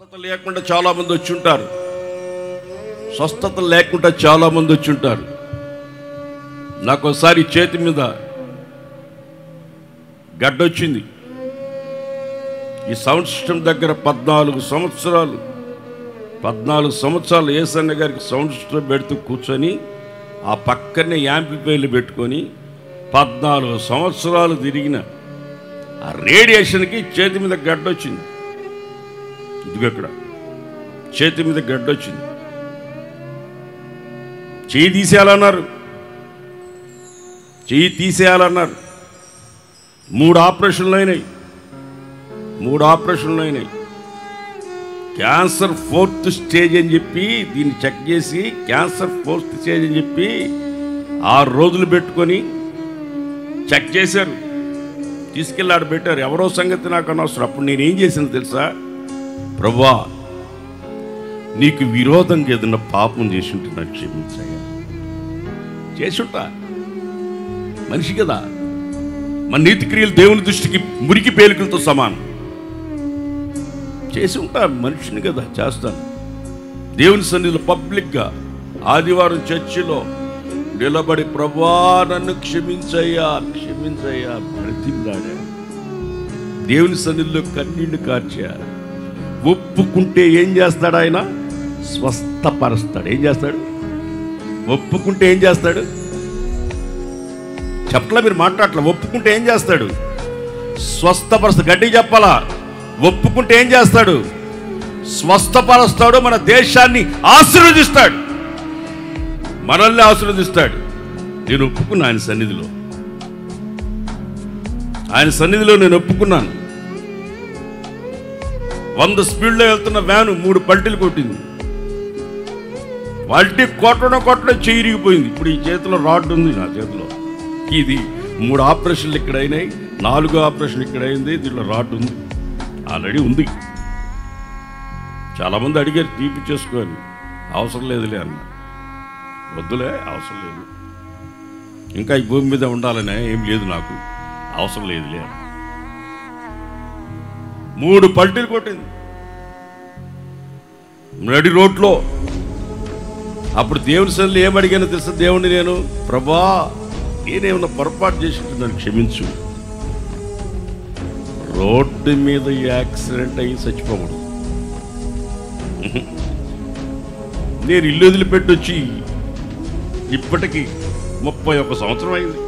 స్వస్థత లేకుండా చాలా మంది వచ్చి ఉంటారు. స్వస్థత లేకుండా చాలా మంది వచ్చి ఉంటారు. నాకు ఒకసారి చేతి మీద గడ్డొచ్చింది. ఈ సౌండ్ సిస్టమ్ దగ్గర 14 సంవత్సరాలు ఏసన్న గారికి సౌండ్ సిస్టమ్ పెడుతూ కూర్చొని ఆ పక్కనే యాంప్లిఫైర్లు పెట్టుకొని 14 సంవత్సరాలు తిరిగిన ఆ రేడియేషన్కి చేతి మీద గడ్డొచ్చింది. ఇదిగో ఇక్కడ చేతి మీద గడ్డొచ్చింది. చెయ్యి తీసేయాలన్నారు. 3 ఆపరేషన్లు అయినాయి. క్యాన్సర్ 4th స్టేజ్ అని చెప్పి దీన్ని చెక్ చేసి క్యాన్సర్ 4th స్టేజ్ అని చెప్పి 6 రోజులు పెట్టుకొని చెక్ చేశారు. తీసుకెళ్ళి ఆడ పెట్టారు. ఎవరో సంగతి నాకు అనవసరం. అప్పుడు నేనేం చేశాను తెలుసా? ప్రభువా, నీకు విరోధంగా ఏదైనా పాపం చేసి ఉంటే నాకు క్షమించయ్యా. చేసుంటా, మనిషి కదా. మన నీతి క్రియలు దేవుని దృష్టికి మురికి పేలికలతో సమానం. చేసి ఉంటా, మనిషిని కదా, చేస్తాను. దేవుని సన్నిధిలో పబ్లిక్గా ఆదివారం చర్చిలో నిలబడి ప్రభువా నన్ను క్షమించయ్యా బ్రతిమలాడా. దేవుని సన్నిధిలో కన్నీళ్లు కార్చా. ఒప్పుకుంటే ఏం చేస్తాడు? ఆయన స్వస్థపరుస్తాడు. ఏం చేస్తాడు? ఒప్పుకుంటే ఏం చేస్తాడు? చెప్పలా, మీరు మాట్లాడట్లా. ఒప్పుకుంటే ఏం చేస్తాడు? స్వస్థపరుస్తాడు. గట్టిగా చెప్పాలా? ఒప్పుకుంటే ఏం చేస్తాడు? స్వస్థపరుస్తాడు. మన దేశాన్ని ఆశీర్వదిస్తాడు, మనల్ని ఆశీర్వదిస్తాడు. నేను ఒప్పుకున్నా ఆయన సన్నిధిలో నేను ఒప్పుకున్నాను. 100 స్పీడ్లో వెళ్తున్న వ్యాను 3 పల్టీలు కొట్టింది. పల్టీ కొట్టడం చెయ్యి ఇరిగిపోయింది. ఇప్పుడు ఈ చేతిలో రాడ్ ఉంది, నా చేతిలో. ఇది 3 ఆపరేషన్లు ఇక్కడ అయినాయి, 4వ ఆపరేషన్ ఇక్కడ అయింది. దీంట్లో రాడ్ ఉంది, ఆల్రెడీ ఉంది. చాలామంది అడిగారు తీపిచ్చేసుకోని. అవసరం లేదులే అన్న. వద్దులే, అవసరం లేదు. ఇంకా ఈ భూమి మీద ఉండాలనే ఏం లేదు, నాకు అవసరం లేదులే. 3 పల్టీలు కొట్టింది నడి రోడ్లో. అప్పుడు దేవుని సన్నిధిలో ఏమడిగానో తెలుసా? దేవుని నేను, ప్రభా నేనేమన్నా పొరపాటు చేసి నన్ను క్షమించు. రోడ్డు మీద యాక్సిడెంట్ అయ్యి చచ్చిపోకూడదు. నేను ఇల్లు వదిలిపెట్టి వచ్చి ఇప్పటికి 31 సంవత్సరం అయింది.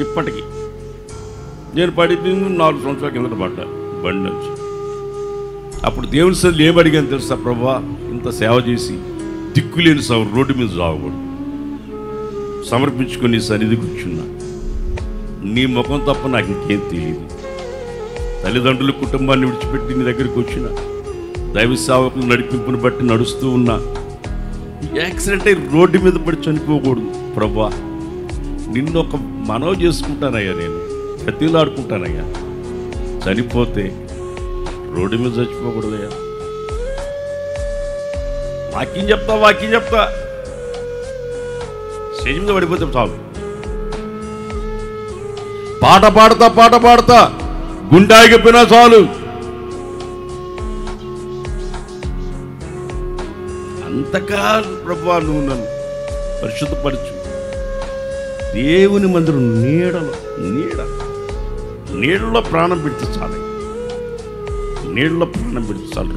ఇప్పటికి నేను పడింది 4 సంవత్సరాల కిందట పడ్డా బండి నుంచి. అప్పుడు దేవుని సన్నిధిలో ఏమడిగాను తెలుసా? ప్రభా ఇంత సేవ చేసి దిక్కులేని సాగు రోడ్డు మీద సాగకూడదు. సమర్పించుకొని సన్నిధి కూర్చున్నా. నీ ముఖం తప్ప నాకు ఇంకేం తెలియదు. తల్లిదండ్రుల కుటుంబాన్ని విడిచిపెట్టి నీ దగ్గరికి వచ్చిన దైవ సేవకులు నడిపింపుని బట్టి నడుస్తూ ఉన్నా. యాక్సిడెంట్ అయి రోడ్డు మీద పడి చనిపోకూడదు. ప్రభా నిన్ను ఒక మనవి చేసుకుంటానయ్యా, నేను ప్రతిలాడుకుంటానయ్యా. చనిపోతే రోడ్డు మీద చచ్చిపోకూడదయ్యా. వాక్యం చెప్తా స్టేజ్ మీద పడిపోతే చాలు. పాట పాడతా గుండె ఆగిపోయినా చాలు. అంతకాలం ప్రభువా నువ్వు నన్ను పరిశుద్ధపరచు. దేవుని మందిరం నీడలో ప్రాణం పెడితే చాలు.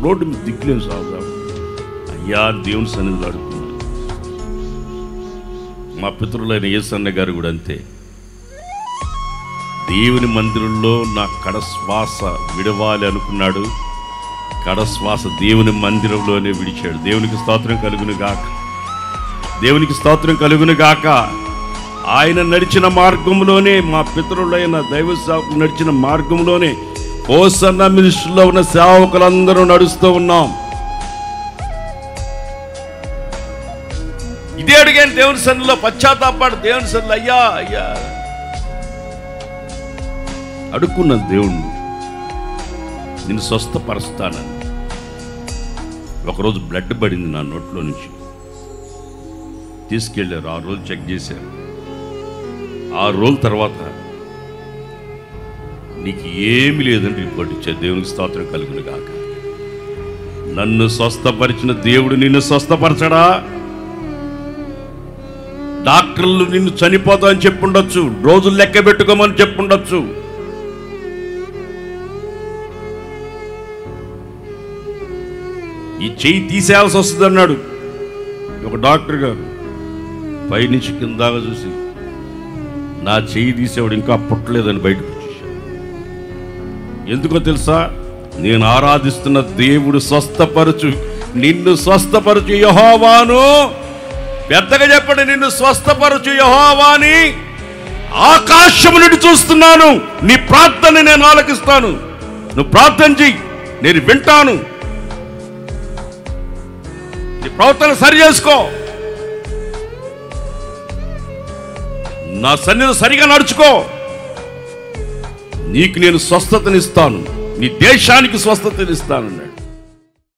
రోడ్డు మీద దిక్కులేని సాగు. అయ్యా దేవుని సన్నిధిలో అడుగుతున్నాను. మా పితరులైన యేసన్న గారు కూడా అంతే. దేవుని మందిరంలో నా కడశ్వాస విడవాలి అనుకున్నాడు. కడశ్వాస దేవుని మందిరంలోనే విడిచాడు. దేవునికి స్తోత్రం కలుగును గాక. ఆయన నడిచిన మార్గంలోనే, మా పితరులైన దైవ సేవకులు నడిచిన మార్గంలోనే హోసన్న మినిస్ట్రీలో ఉన్న సేవకులందరూ నడుస్తూ ఉన్నాం. ఇదే అడిగాను దేవుని సన్నిధిలో, పశ్చాత్తాపడు దేవుని సన్నిధిలో. అయ్యా అడుక్కున్నాను దేవుణ్ణి, నేను స్వస్థపరుస్తానని. ఒకరోజు బ్లడ్ పడింది నా నోట్లో నుంచి. తీసుకెళ్ళారు. 6 రోజులు చెక్ చేశారు. 6 రోజుల తర్వాత నీకు ఏమి లేదని రిపోర్ట్ ఇచ్చారు. దేవునికి స్తోత్రం కలుగును గాక. నన్ను స్వస్థపరిచిన దేవుడు నిన్ను స్వస్థపరచడా? డాక్టర్లు నిన్ను చనిపోతా అని చెప్పుండొచ్చు, రోజులు లెక్క పెట్టుకోమని చెప్పుండొచ్చు. ఈ చెయ్యి తీసేయాల్సి వస్తుంది అన్నాడు ఒక డాక్టర్ గారు. పైనుంచి కిందాగా చూసి నా చెయ్యి తీసేవాడు ఇంకా పుట్టలేదని బయటకు వచ్చేసాడు. ఎందుకో తెలుసా? నేను ఆరాధిస్తున్న దేవుడు స్వస్థపరచు, నిన్ను స్వస్థపరచు యెహోవాను. పెద్దగా చెప్పండి, నిన్ను స్వస్థపరచు యెహోవాని ఆకాశము నుండి చూస్తున్నాను. నీ ప్రార్థన నేను ఆలకిస్తాను. నువ్వు ప్రార్థన చెయ్యి, నేను వింటాను. నీ ప్రవర్తన సరి చేసుకో, నా సన్నిధిలో సరిగా నడుచుకో, నీకు నేను స్వస్థతనిస్తాను, నీ దేశానికి స్వస్థతనిస్తానన్నాడు.